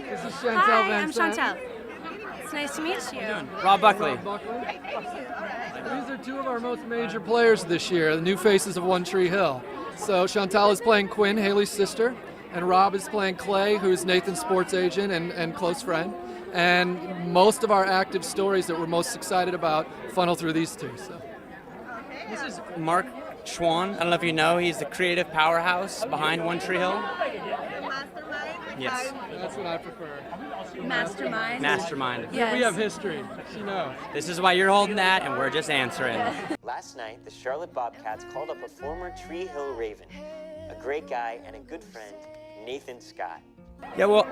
This is Shantel Hi, I'm VanSanten. Shantel. It's nice to meet you. Rob Buckley. These are two of our most major players this year, the new faces of One Tree Hill. So Shantel is playing Quinn, Haley's sister, and Rob is playing Clay, who's Nathan's sports agent and close friend. And most of our active stories that we're most excited about funnel through these two. So. This is Mark Schwahn. I don't know if you know, he's the creative powerhouse behind One Tree Hill. Yes. That's what I prefer. Mastermind. Mastermind. Yes. We have history. She knows. This is why you're holding that, and we're just answering. Last night, the Charlotte Bobcats called up a former Tree Hill Raven, a great guy and a good friend, Nathan Scott. Yeah, well,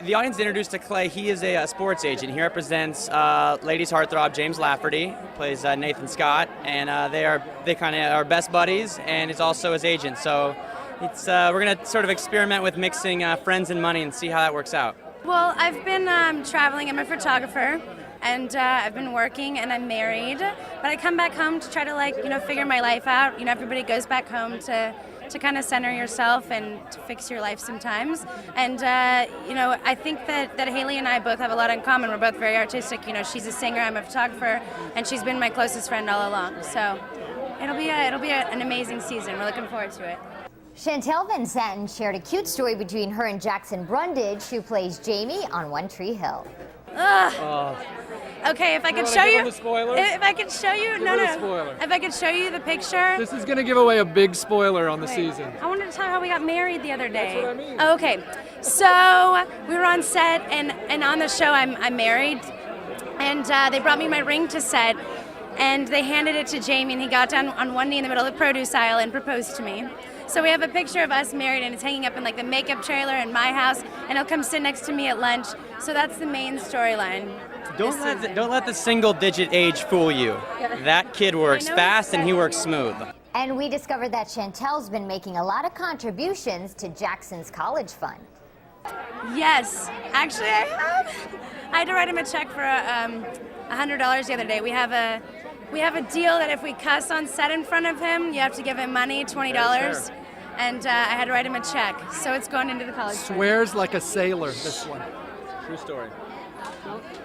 the audience introduced to Clay. He is a sports agent. He represents ladies heartthrob James Lafferty, who plays Nathan Scott, and they kind of are best buddies, and is also his agent. So it's we're gonna sort of experiment with mixing friends and money and see how that works out. Well, I've been traveling. I'm a photographer, and I've been working, and I'm married. But I come back home to try to figure my life out. Everybody goes back home to kind of center yourself and to fix your life sometimes. And I think that Haley and I both have a lot in common. We're both very artistic. She's a singer, I'm a photographer, and she's been my closest friend all along. So it'll be an amazing season. We're looking forward to it. Shantel VanSanten shared a cute story between her and Jackson Brundage, who plays Jamie on One Tree Hill. Ugh. Okay, if I could show you. If I could show you. Spoiler. If I could show you the picture. This is going to give away a big spoiler on the season. I wanted to tell you how we got married the other day. That's what I mean. Okay, so we were on set, and on the show I'm married, and they brought me my ring to set, and they handed it to Jamie, and he got down on one knee in the middle of the produce aisle and proposed to me. So we have a picture of us married, and it's hanging up in the makeup trailer in my house, and he'll come sit next to me at lunch. So that's the main storyline. Don't let the single-digit age fool you. That kid works fast and he works smooth. And we discovered that Shantel's been making a lot of contributions to Jackson's college fund. Yes, actually I have. I had to write him a check for $100 the other day. We have a deal that if we cuss on set in front of him, you have to give him money, $20. And I had to write him a check, so it's going into the college fund. Swears like a sailor, this one. True story.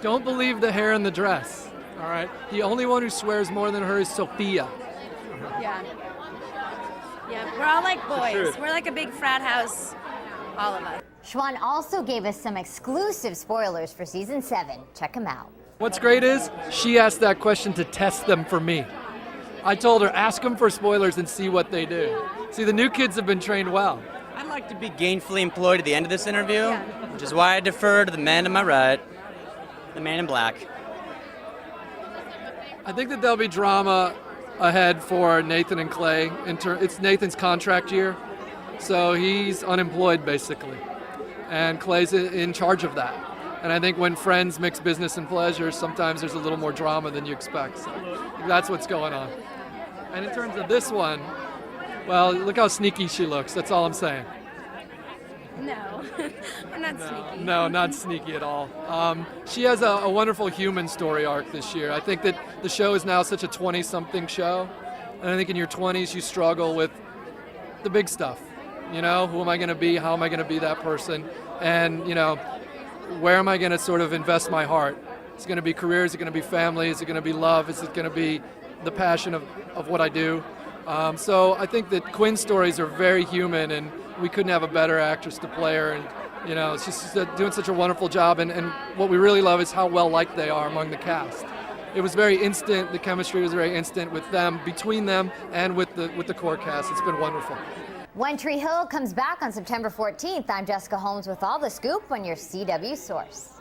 Don't believe the hair in the dress, all right? The only one who swears more than her is Sophia. Yeah. Yeah, we're all like boys. We're like a big frat house, all of us. Schwahn also gave us some exclusive spoilers for season 7. Check them out. What's great is she asked that question to test them for me. I told her, ask them for spoilers and see what they do. See, the new kids have been trained well. I'd like to be gainfully employed at the end of this interview, which is why I defer to the man to my right, the man in black. I think that there'll be drama ahead for Nathan and Clay. It's Nathan's contract year, so he's unemployed basically, and Clay's in charge of that. And I think when friends mix business and pleasure, sometimes there's a little more drama than you expect. So that's what's going on. And in terms of this one, well, look how sneaky she looks. That's all I'm saying. No, I'm not sneaky. No, not sneaky at all. She has a wonderful human story arc this year. I think that the show is now such a 20-something show. And I think in your 20s you struggle with the big stuff. Who am I going to be? How am I going to be that person? And, where am I going to sort of invest my heart? Is it going to be career? Is it going to be family? Is it going to be love? Is it going to be the passion of what I do? So I think that Quinn's stories are very human, and we couldn't have a better actress to play her. And she's doing such a wonderful job. And what we really love is how well liked they are among the cast. It was very instant. The chemistry was very instant with them, between them, and with the core cast. It's been wonderful. One Tree Hill comes back on September 14th. I'm Jessica Holmes with all the scoop on your CW source.